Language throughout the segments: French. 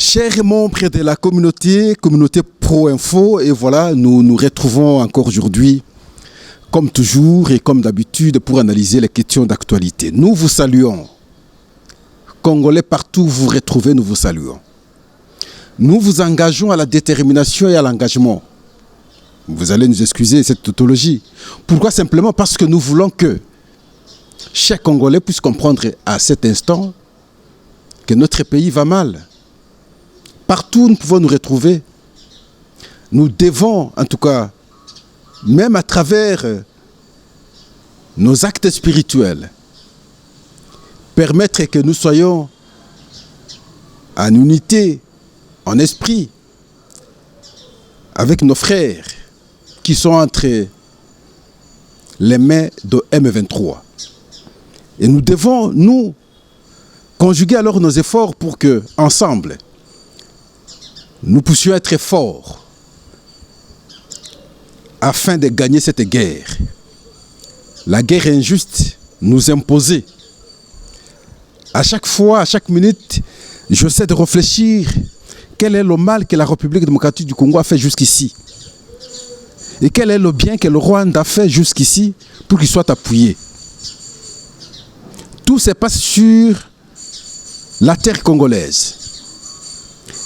Chers membres de la communauté Pro-Info, et voilà, nous nous retrouvons encore aujourd'hui, comme toujours et comme d'habitude, pour analyser les questions d'actualité. Nous vous saluons. Congolais partout où vous vous retrouvez, nous vous saluons. Nous vous engageons à la détermination et à l'engagement. Vous allez nous excuser cette tautologie. Pourquoi? Simplement parce que nous voulons que chaque Congolais puisse comprendre à cet instant que notre pays va mal. Partout où nous pouvons nous retrouver, nous devons, en tout cas, même à travers nos actes spirituels, permettre que nous soyons en unité, en esprit, avec nos frères qui sont entre les mains de M23. Et nous devons, nous, conjuguer alors nos efforts pour que, ensemble, nous puissions être forts afin de gagner cette guerre. La guerre injuste nous imposée. À chaque fois, à chaque minute, j'essaie de réfléchir quel est le mal que la République démocratique du Congo a fait jusqu'ici. Et quel est le bien que le Rwanda a fait jusqu'ici pour qu'il soit appuyé. Tout se passe sur la terre congolaise.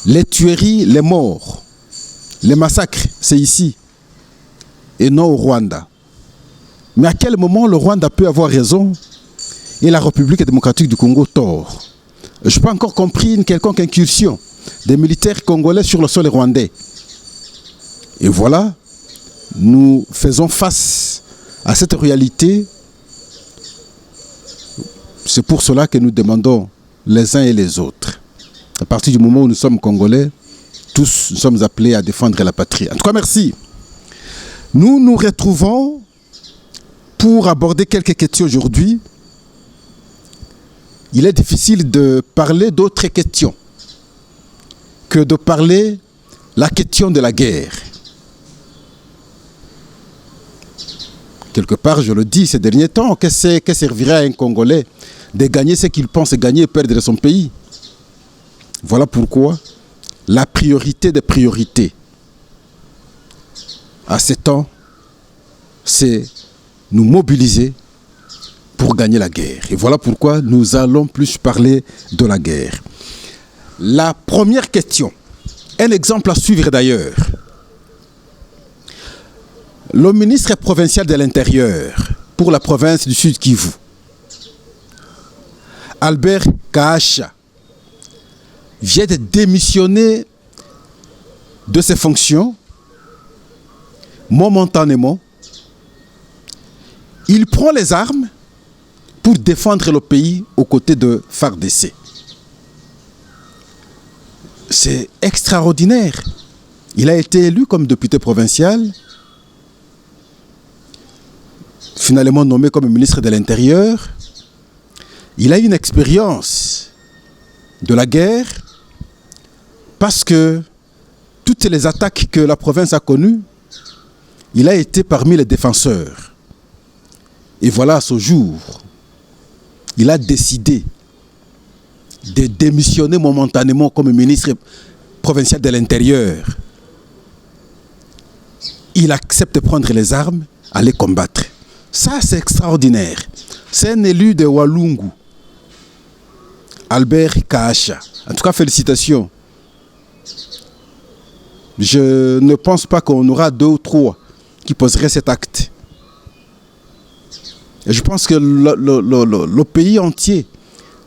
Les tueries, les morts, les massacres, c'est ici et non au Rwanda. Mais à quel moment le Rwanda peut avoir raison et la République démocratique du Congo tort? Je n'ai pas encore compris une quelconque incursion des militaires congolais sur le sol rwandais. Et voilà, nous faisons face à cette réalité. C'est pour cela que nous demandons les uns et les autres. À partir du moment où nous sommes Congolais, tous nous sommes appelés à défendre la patrie. En tout cas, merci. Nous nous retrouvons pour aborder quelques questions aujourd'hui. Il est difficile de parler d'autres questions que de parler la question de la guerre. Quelque part, je le dis ces derniers temps, que servirait à un Congolais de gagner ce qu'il pense gagner et perdre son pays? Voilà pourquoi la priorité des priorités à ces temps, c'est nous mobiliser pour gagner la guerre. Et voilà pourquoi nous allons plus parler de la guerre. La première question, un exemple à suivre d'ailleurs. Le ministre provincial de l'Intérieur pour la province du Sud Kivu, Albert Kaasha, vient de démissionner de ses fonctions momentanément. Il prend les armes pour défendre le pays aux côtés de FARDC. C'est extraordinaire. Il a été élu comme député provincial, finalement nommé comme ministre de l'Intérieur. Il a une expérience de la guerre parce que toutes les attaques que la province a connues, il a été parmi les défenseurs. Et voilà, à ce jour, il a décidé de démissionner momentanément comme ministre provincial de l'Intérieur. Il accepte de prendre les armes, aller combattre. Ça, c'est extraordinaire. C'est un élu de Walungu, Albert Kaasha. En tout cas, félicitations. Je ne pense pas qu'on aura 2 ou 3 qui poseraient cet acte. Et je pense que le pays entier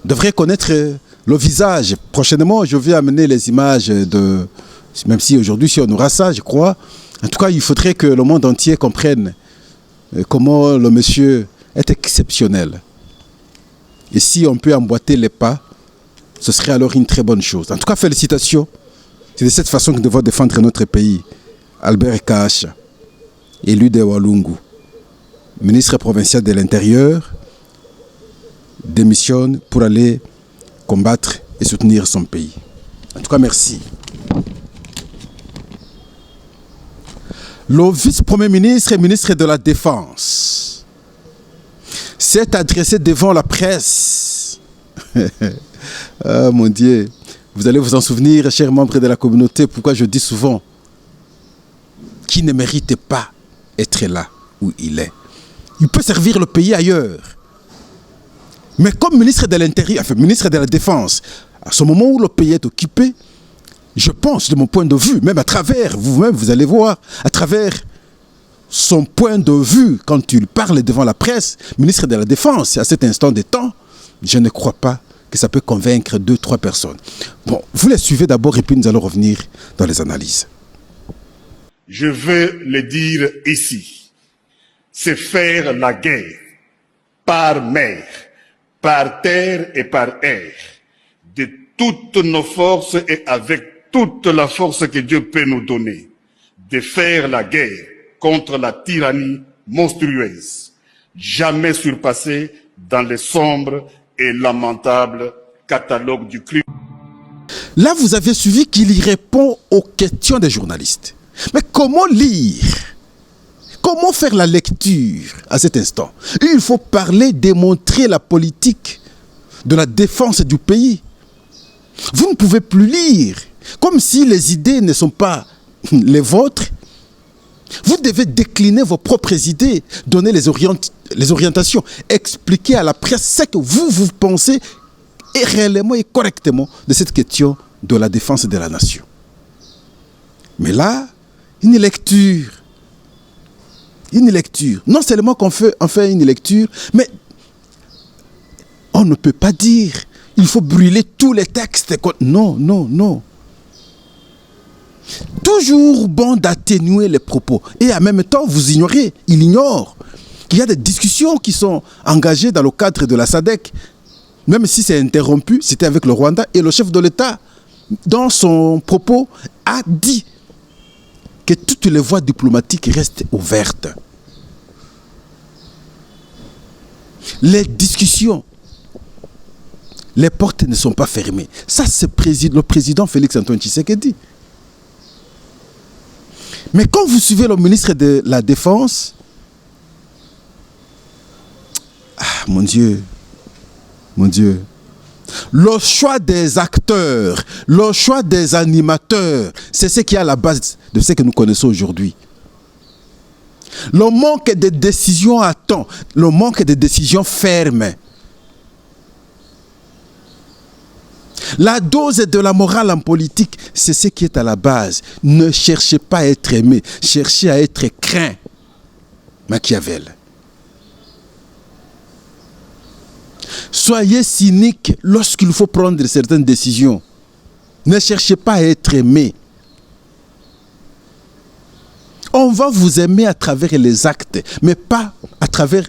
devrait connaître le visage. Prochainement, je vais amener les images de... Même si aujourd'hui, si on aura ça, je crois. En tout cas, il faudrait que le monde entier comprenne comment le monsieur est exceptionnel. Et si on peut emboîter les pas, ce serait alors une très bonne chose. En tout cas, félicitations. C'est de cette façon que nous devons défendre notre pays. Albert Kaasha, élu de Walungu, ministre provincial de l'Intérieur, démissionne pour aller combattre et soutenir son pays. En tout cas, merci. Le vice-premier ministre et ministre de la Défense s'est adressé devant la presse. Ah mon Dieu. Vous allez vous en souvenir, chers membres de la communauté, pourquoi je dis souvent qu'il ne mérite pas être là où il est. Il peut servir le pays ailleurs. Mais comme ministre de l'Intérieur, enfin ministre de la Défense, à ce moment où le pays est occupé, je pense, de mon point de vue, même à travers, vous-même, vous allez voir, à travers son point de vue, quand il parle devant la presse, ministre de la Défense, à cet instant des temps, je ne crois pas que ça peut convaincre 2-3 personnes. Bon, vous les suivez d'abord et puis nous allons revenir dans les analyses. Je veux le dire ici, c'est faire la guerre par mer, par terre et par air, de toutes nos forces et avec toute la force que Dieu peut nous donner, de faire la guerre contre la tyrannie monstrueuse, jamais surpassée dans les sombres et lamentables catalogues du crime. Là, vous avez suivi qu'il y répond aux questions des journalistes. Mais comment lire? Comment faire la lecture à cet instant? Il faut parler, démontrer la politique de la défense du pays. Vous ne pouvez plus lire, comme si les idées ne sont pas les vôtres. Vous devez décliner vos propres idées, donner les orientations, expliquer à la presse ce que vous pensez et réellement et correctement de cette question de la défense de la nation. Mais là, une lecture. Non seulement qu'on fait une lecture, mais on ne peut pas dire il faut brûler tous les textes. Non. Toujours bon d'atténuer les propos. Et en même temps, il ignore qu'il y a des discussions qui sont engagées dans le cadre de la SADC. Même si c'est interrompu, c'était avec le Rwanda. Et le chef de l'État, dans son propos, a dit que toutes les voies diplomatiques restent ouvertes. Les discussions, les portes ne sont pas fermées. Ça, c'est le président Félix Antoine Tshisekedi. Mais quand vous suivez le ministre de la Défense, mon Dieu, le choix des acteurs, le choix des animateurs, c'est ce qui est à la base de ce que nous connaissons aujourd'hui. Le manque de décisions à temps, le manque de décisions fermes. La dose de la morale en politique, c'est ce qui est à la base. Ne cherchez pas à être aimé, cherchez à être craint. Machiavel. Soyez cynique lorsqu'il faut prendre certaines décisions. Ne cherchez pas à être aimé. On va vous aimer à travers les actes, mais pas à travers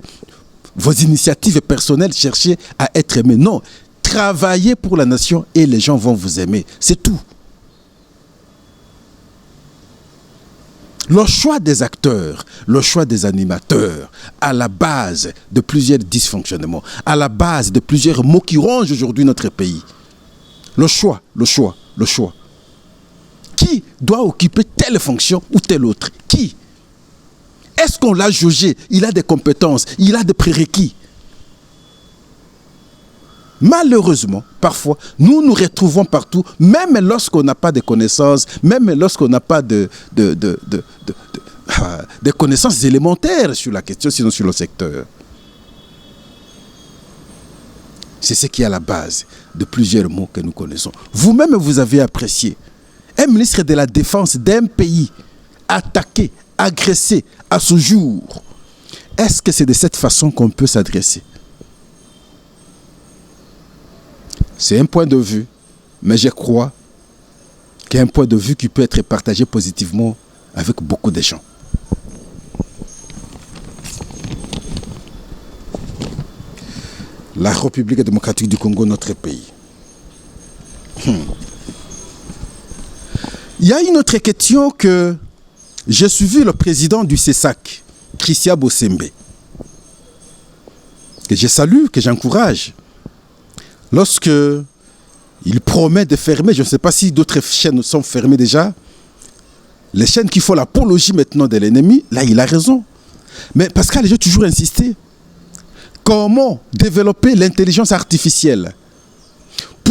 vos initiatives personnelles. Cherchez à être aimé. Non, travaillez pour la nation et les gens vont vous aimer. C'est tout. Le choix des acteurs, le choix des animateurs, à la base de plusieurs dysfonctionnements, à la base de plusieurs maux qui rongent aujourd'hui notre pays. Le choix. Qui doit occuper telle fonction ou telle autre? Qui? Est-ce qu'on l'a jaugé? Il a des compétences, il a des prérequis. Malheureusement, parfois, nous nous retrouvons partout, même lorsqu'on n'a pas de connaissances, même lorsqu'on n'a pas de connaissances élémentaires sur la question, sinon sur le secteur. C'est ce qui est à la base de plusieurs mots que nous connaissons. Vous-même, vous avez apprécié un ministre de la Défense d'un pays attaqué, agressé à ce jour. Est-ce que c'est de cette façon qu'on peut s'adresser? C'est un point de vue, mais je crois qu'il y a un point de vue qui peut être partagé positivement avec beaucoup de gens. La République démocratique du Congo, notre pays. Il y a une autre question que j'ai suivi le président du CESAC, Christian Bosembe, que je salue, que j'encourage. Lorsque il promet de fermer, je ne sais pas si d'autres chaînes sont fermées déjà, les chaînes qui font l'apologie maintenant de l'ennemi, là il a raison. Mais Pascal, j'ai toujours insisté. Comment développer l'intelligence artificielle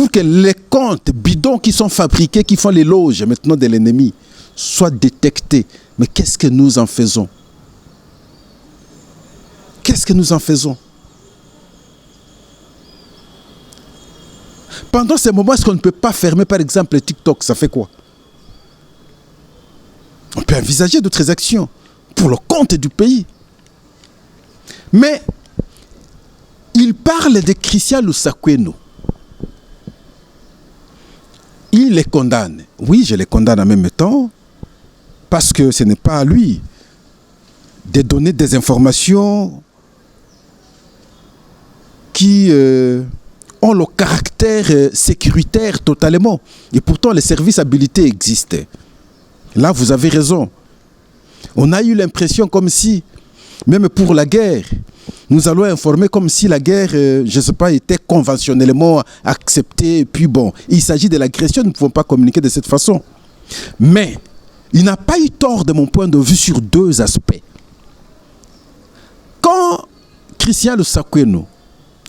pour que les comptes bidons qui sont fabriqués, qui font l'éloge maintenant de l'ennemi, soient détectés. Mais qu'est-ce que nous en faisons? Qu'est-ce que nous en faisons? Pendant ces moments, est-ce qu'on ne peut pas fermer, par exemple, le TikTok? Ça fait quoi? On peut envisager d'autres actions pour le compte du pays. Mais il parle de Christian Lusakweno. Il les condamne. Oui, je les condamne en même temps, parce que ce n'est pas à lui de donner des informations qui ont le caractère sécuritaire totalement. Et pourtant, les services habilités existent. Là, vous avez raison. On a eu l'impression comme si, même pour la guerre, nous allons informer comme si la guerre, je ne sais pas, était conventionnellement acceptée. Et puis bon, il s'agit de l'agression, nous ne pouvons pas communiquer de cette façon. Mais il n'a pas eu tort de mon point de vue sur deux aspects. Quand Christian Lusakweno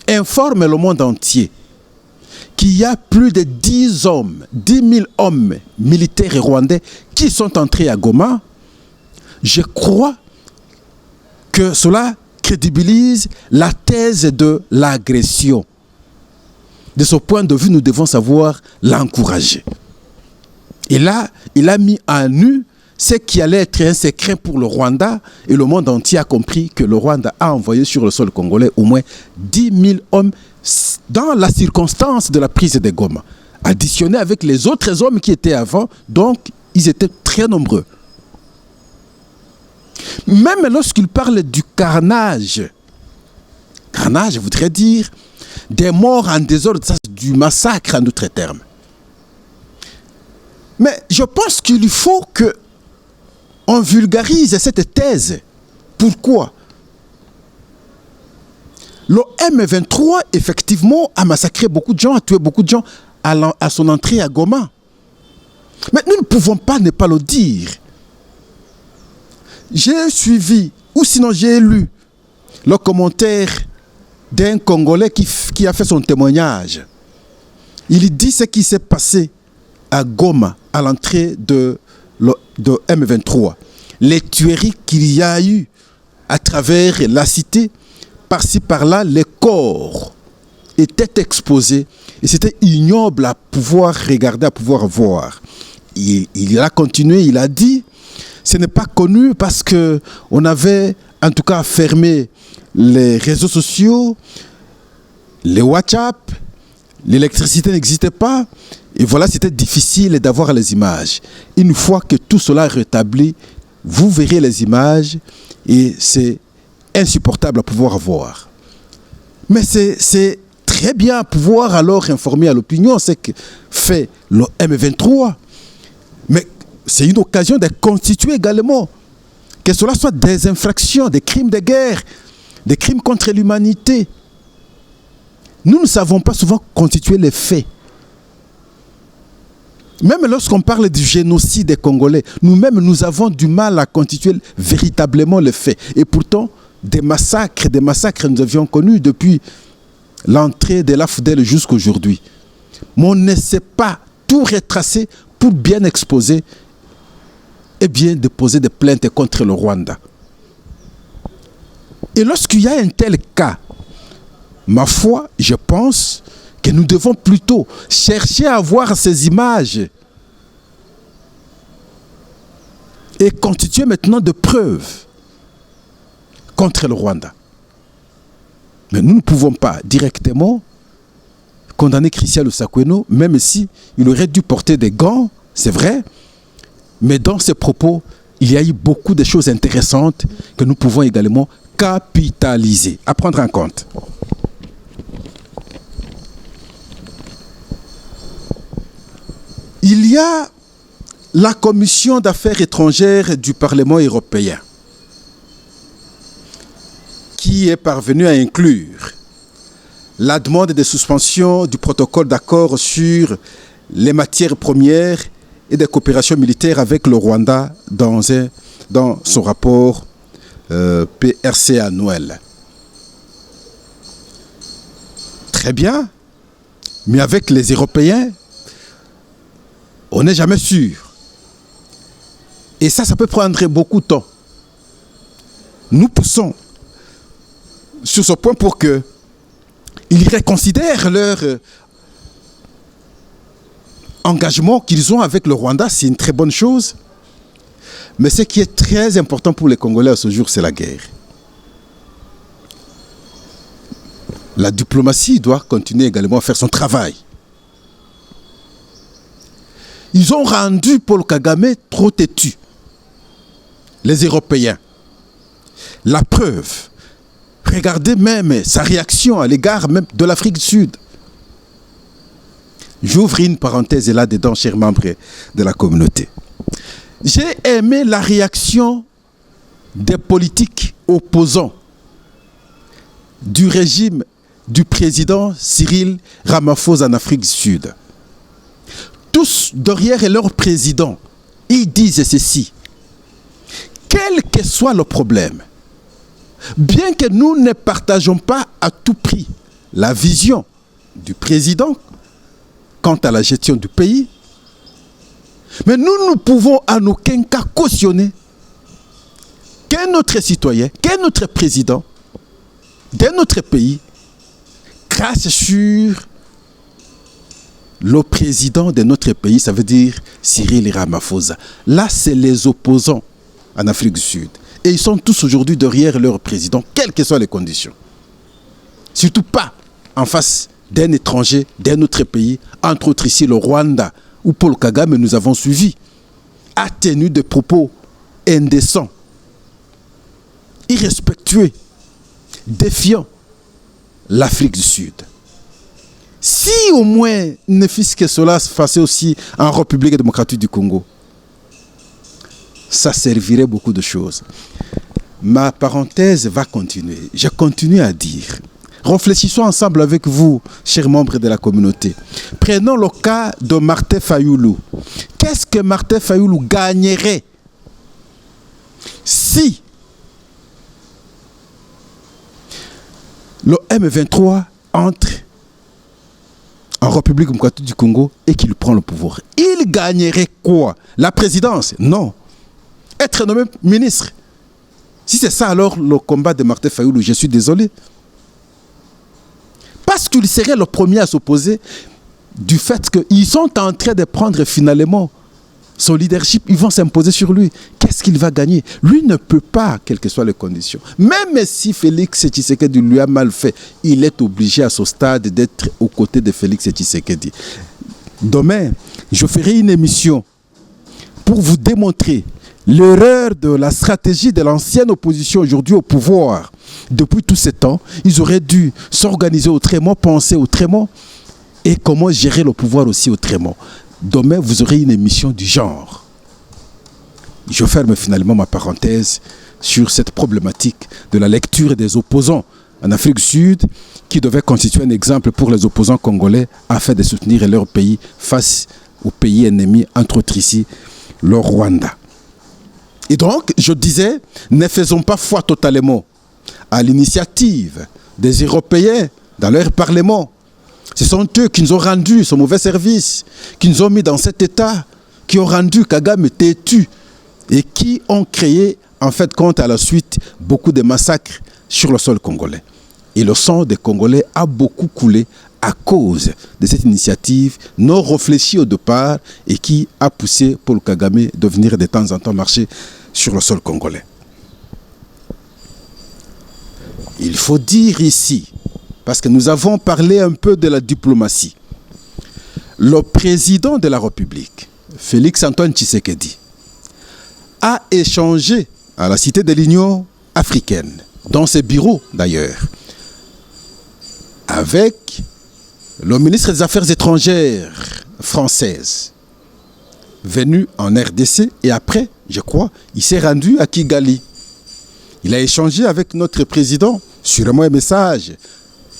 informe le monde entier qu'il y a plus de 10 000 hommes militaires rwandais qui sont entrés à Goma, je crois que cela crédibilise la thèse de l'agression. De ce point de vue, nous devons savoir l'encourager. Et là, il a mis à nu ce qui allait être un secret pour le Rwanda, et le monde entier a compris que le Rwanda a envoyé sur le sol congolais au moins 10 000 hommes dans la circonstance de la prise de Goma, additionné avec les autres hommes qui étaient avant, donc ils étaient très nombreux. Même lorsqu'il parle du carnage voudrait dire des morts en désordre, du massacre en d'autres termes. Mais je pense qu'il faut que on vulgarise cette thèse. Pourquoi? Le M23, effectivement, a massacré beaucoup de gens, a tué beaucoup de gens à son entrée à Goma. Mais nous ne pouvons pas ne pas le dire. J'ai suivi, ou sinon j'ai lu, le commentaire d'un Congolais qui a fait son témoignage. Il dit ce qui s'est passé à Goma, à l'entrée de M23. Les tueries qu'il y a eu à travers la cité, par-ci par-là, les corps étaient exposés et c'était ignoble à pouvoir regarder, à pouvoir voir. Il a continué, il a dit, ce n'est pas connu parce qu'on avait en tout cas fermé les réseaux sociaux, les WhatsApp, l'électricité n'existait pas. Et voilà, c'était difficile d'avoir les images. Une fois que tout cela est rétabli, vous verrez les images et c'est insupportable à pouvoir voir. Mais c'est très bien à pouvoir alors informer à l'opinion ce que fait le M23. Mais c'est une occasion de constituer également que cela soit des infractions, des crimes de guerre, des crimes contre l'humanité. Nous ne savons pas souvent constituer les faits. Même lorsqu'on parle du génocide des Congolais, nous-mêmes, nous avons du mal à constituer véritablement les faits. Et pourtant, des massacres, nous avions connus depuis l'entrée de l'AFDEL jusqu'à aujourd'hui. Mais on ne sait pas tout retracer pour bien exposer et bien déposer des plaintes contre le Rwanda. Et lorsqu'il y a un tel cas, ma foi, je pense que nous devons plutôt chercher à voir ces images et constituer maintenant de preuves contre le Rwanda. Mais nous ne pouvons pas directement condamner Christian Lusakweno, même si il aurait dû porter des gants, c'est vrai, mais dans ses propos, il y a eu beaucoup de choses intéressantes que nous pouvons également capitaliser, à prendre en compte. Il y a la Commission d'affaires étrangères du Parlement européen qui est parvenue à inclure la demande de suspension du protocole d'accord sur les matières premières et des coopérations militaires avec le Rwanda dans son rapport PRC annuel. Très bien. Mais avec les Européens, on n'est jamais sûr. Et ça peut prendre beaucoup de temps. Nous poussons sur ce point pour qu'ils reconsidèrent leur engagement qu'ils ont avec le Rwanda. C'est une très bonne chose. Mais ce qui est très important pour les Congolais à ce jour, c'est la guerre. La diplomatie doit continuer également à faire son travail. Ils ont rendu Paul Kagame trop têtu. Les Européens. La preuve, regardez même sa réaction à l'égard même de l'Afrique du Sud. J'ouvre une parenthèse là-dedans, chers membres de la communauté. J'ai aimé la réaction des politiques opposants du régime du président Cyril Ramaphosa en Afrique du Sud. Tous derrière leur président, ils disent ceci. Quel que soit le problème, bien que nous ne partageons pas à tout prix la vision du président quant à la gestion du pays, mais nous ne pouvons en aucun cas cautionner qu'un autre citoyen, qu'un autre président d'un autre pays crache sur le président de notre pays, ça veut dire Cyril Ramaphosa. Là, c'est les opposants en Afrique du Sud. Et ils sont tous aujourd'hui derrière leur président, quelles que soient les conditions. Surtout pas en face d'un étranger, d'un autre pays, entre autres ici le Rwanda, où Paul Kagame nous avons suivi, a tenu des propos indécents, irrespectueux, défiant l'Afrique du Sud. Si au moins, ne fût-ce que cela se faisait aussi en République démocratique du Congo, ça servirait beaucoup de choses. Ma parenthèse va continuer. Je continue à dire. Réfléchissons ensemble avec vous, chers membres de la communauté. Prenons le cas de Martin Fayulu. Qu'est-ce que Martin Fayulu gagnerait si le M23 entre en République démocratique du Congo et qu'il prend le pouvoir? Il gagnerait quoi? La présidence? Non. Être nommé ministre? Si c'est ça alors le combat de Martin Fayulu, je suis désolé. Parce qu'il serait le premier à s'opposer du fait qu'ils sont en train de prendre finalement son leadership, ils vont s'imposer sur lui. Qu'est-ce qu'il va gagner? Lui ne peut pas, quelles que soient les conditions. Même si Félix Tshisekedi lui a mal fait, il est obligé à ce stade d'être aux côtés de Félix Tshisekedi. Demain, je ferai une émission pour vous démontrer l'erreur de la stratégie de l'ancienne opposition aujourd'hui au pouvoir. Depuis tout ce temps, ils auraient dû s'organiser autrement, penser autrement et comment gérer le pouvoir aussi autrement. Demain, vous aurez une émission du genre. Je ferme finalement ma parenthèse sur cette problématique de la lecture des opposants en Afrique du Sud qui devait constituer un exemple pour les opposants congolais afin de soutenir leur pays face aux pays ennemis, entre autres ici, le Rwanda. Et donc, je disais, ne faisons pas foi totalement à l'initiative des Européens dans leur Parlement. Ce sont eux qui nous ont rendu ce mauvais service, qui nous ont mis dans cet état, qui ont rendu Kagame têtu et qui ont créé, en fait, compte à la suite, beaucoup de massacres sur le sol congolais. Et le sang des Congolais a beaucoup coulé à cause de cette initiative non réfléchie au départ et qui a poussé Paul Kagame de venir de temps en temps marcher sur le sol congolais. Il faut dire ici, parce que nous avons parlé un peu de la diplomatie, le président de la République, Félix Antoine Tshisekedi, a échangé à la Cité de l'Union africaine, dans ses bureaux d'ailleurs, avec le ministre des Affaires étrangères française, venu en RDC, et après, je crois, il s'est rendu à Kigali. Il a échangé avec notre président, sûrement un message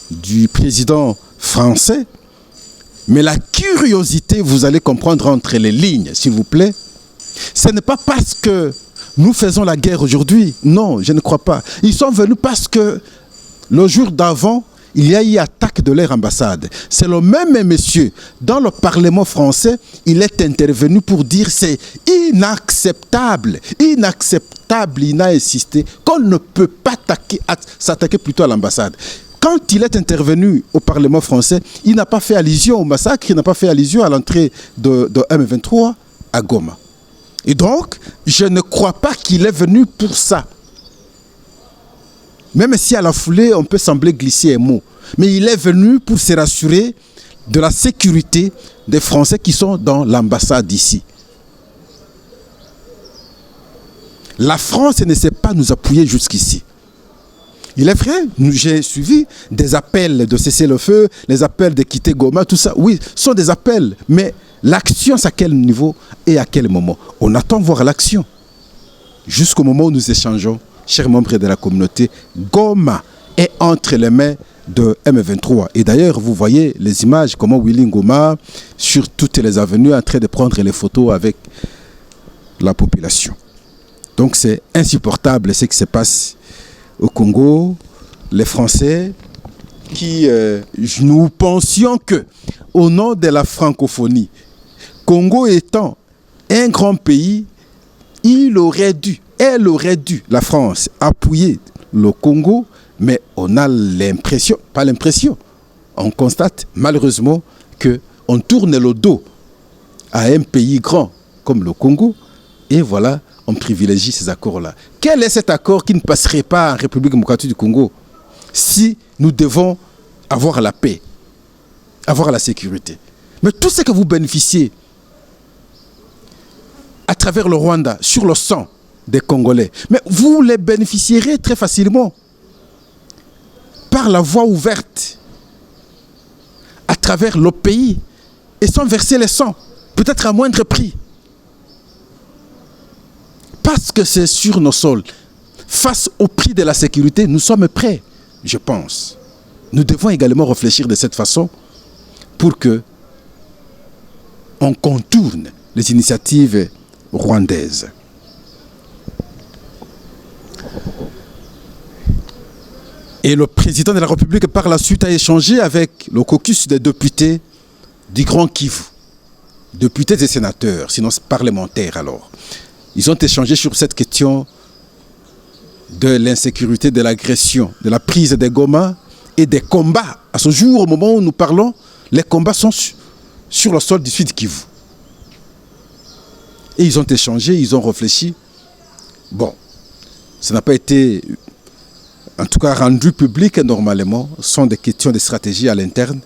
du président français, mais la curiosité, vous allez comprendre entre les lignes, s'il vous plaît, ce n'est pas parce que nous faisons la guerre aujourd'hui, non, je ne crois pas. Ils sont venus parce que le jour d'avant, il y a eu attaque de leur ambassade. C'est le même monsieur, dans le Parlement français, il est intervenu pour dire c'est inacceptable. Inacceptable, il a insisté qu'on ne peut pas s'attaquer plutôt à l'ambassade. Quand il est intervenu au Parlement français, il n'a pas fait allusion au massacre, il n'a pas fait allusion à l'entrée de M23 à Goma. Et donc, je ne crois pas qu'il est venu pour ça. Même si à la foulée, on peut sembler glisser un mot. Mais il est venu pour se rassurer de la sécurité des Français qui sont dans l'ambassade ici. La France ne sait pas nous appuyer jusqu'ici. Il est vrai, j'ai suivi des appels de cesser le feu, les appels de quitter Goma, tout ça. Oui, ce sont des appels, mais l'action, c'est à quel niveau et à quel moment? On attend voir l'action. Jusqu'au moment où nous échangeons, chers membres de la communauté, Goma est entre les mains de M23. Et d'ailleurs, vous voyez les images, comment Willy Ngoma, sur toutes les avenues, en train de prendre les photos avec la population. Donc c'est insupportable ce qui se passe au Congo. Les Français qui, nous pensions que, au nom de la francophonie, Congo étant un grand pays, elle aurait dû, la France, appuyer le Congo, mais on a l'impression, pas l'impression, on constate malheureusement qu'on tourne le dos à un pays grand comme le Congo, et voilà, on privilégie ces accords-là. Quel est cet accord qui ne passerait pas en République démocratique du Congo si nous devons avoir la paix, avoir la sécurité? Mais tout ce que vous bénéficiez à travers le Rwanda, sur le sang des Congolais, mais vous les bénéficierez très facilement par la voie ouverte à travers le pays et sans verser les sangs, peut-être à moindre prix. Parce que c'est sur nos sols, face au prix de la sécurité, nous sommes prêts, je pense. Nous devons également réfléchir de cette façon pour que on contourne les initiatives rwandaises. Et le président de la République, par la suite, a échangé avec le caucus des députés du Grand Kivu, députés et sénateurs, sinon parlementaires alors. Ils ont échangé sur cette question de l'insécurité, de l'agression, de la prise des Goma et des combats. À ce jour, au moment où nous parlons, les combats sont sur le sol du Sud Kivu. Et ils ont échangé, ils ont réfléchi. Bon, ça n'a pas été, en tout cas, rendu public normalement. Ce sont des questions de stratégie à l'interne.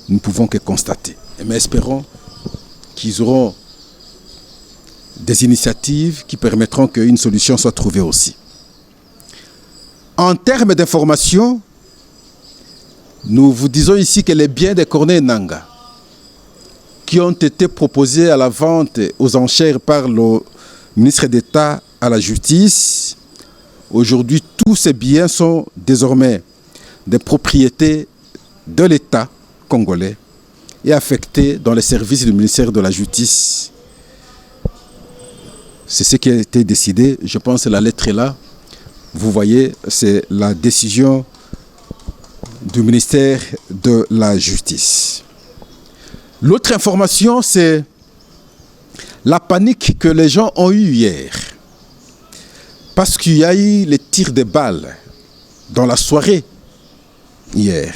Nous ne pouvons que constater. Mais espérons qu'ils auront des initiatives qui permettront qu'une solution soit trouvée aussi. En termes d'information, nous vous disons ici que les biens de Corneille Nangaa qui ont été proposés à la vente aux enchères par le ministre d'État à la Justice, aujourd'hui, tous ces biens sont désormais des propriétés de l'État congolais et affectés dans les services du ministère de la Justice. C'est ce qui a été décidé. Je pense que la lettre est là. Vous voyez, c'est la décision du ministère de la Justice. L'autre information, c'est la panique que les gens ont eue hier. Parce qu'il y a eu les tirs de balles dans la soirée hier.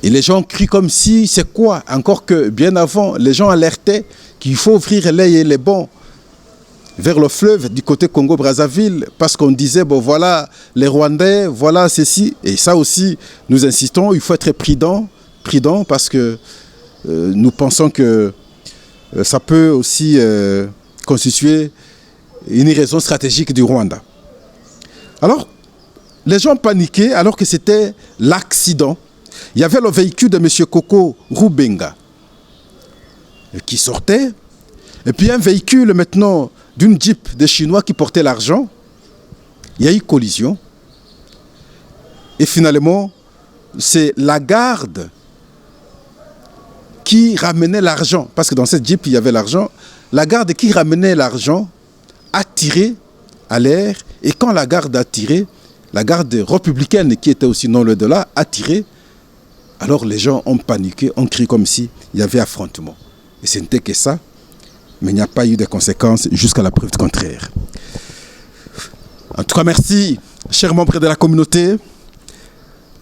Et les gens crient comme si, c'est quoi? Encore que bien avant, les gens alertaient qu'il faut ouvrir l'œil et les bons vers le fleuve du côté Congo-Brazzaville, parce qu'on disait, bon voilà, les Rwandais, voilà ceci. Et ça aussi, nous insistons, il faut être prudent parce que nous pensons que ça peut aussi constituer une raison stratégique du Rwanda. Alors, les gens paniquaient alors que c'était l'accident. Il y avait le véhicule de M. Koko Rubenga qui sortait. Et puis un véhicule maintenant d'une Jeep des Chinois qui portait l'argent, il y a eu collision. Et finalement, c'est la garde qui ramenait l'argent, parce que dans cette Jeep, il y avait l'argent. La garde qui ramenait l'argent a tiré à l'air, et quand la garde a tiré, la garde républicaine qui était aussi non loin de là a tiré. Alors les gens ont paniqué, ont crié comme s'il y avait affrontement. Et ce n'était que ça, mais il n'y a pas eu de conséquences jusqu'à la preuve du contraire. En tout cas, merci, chers membres de la communauté.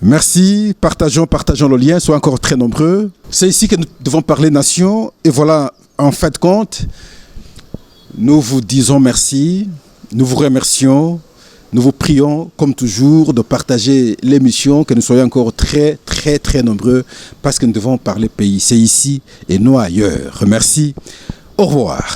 Merci, partageons le lien, soyez encore très nombreux. C'est ici que nous devons parler nation. Et voilà, en fin de compte, nous vous disons merci, nous vous remercions, nous vous prions, comme toujours, de partager l'émission, que nous soyons encore très nombreux, parce que nous devons parler pays. C'est ici et non ailleurs. Merci, au revoir.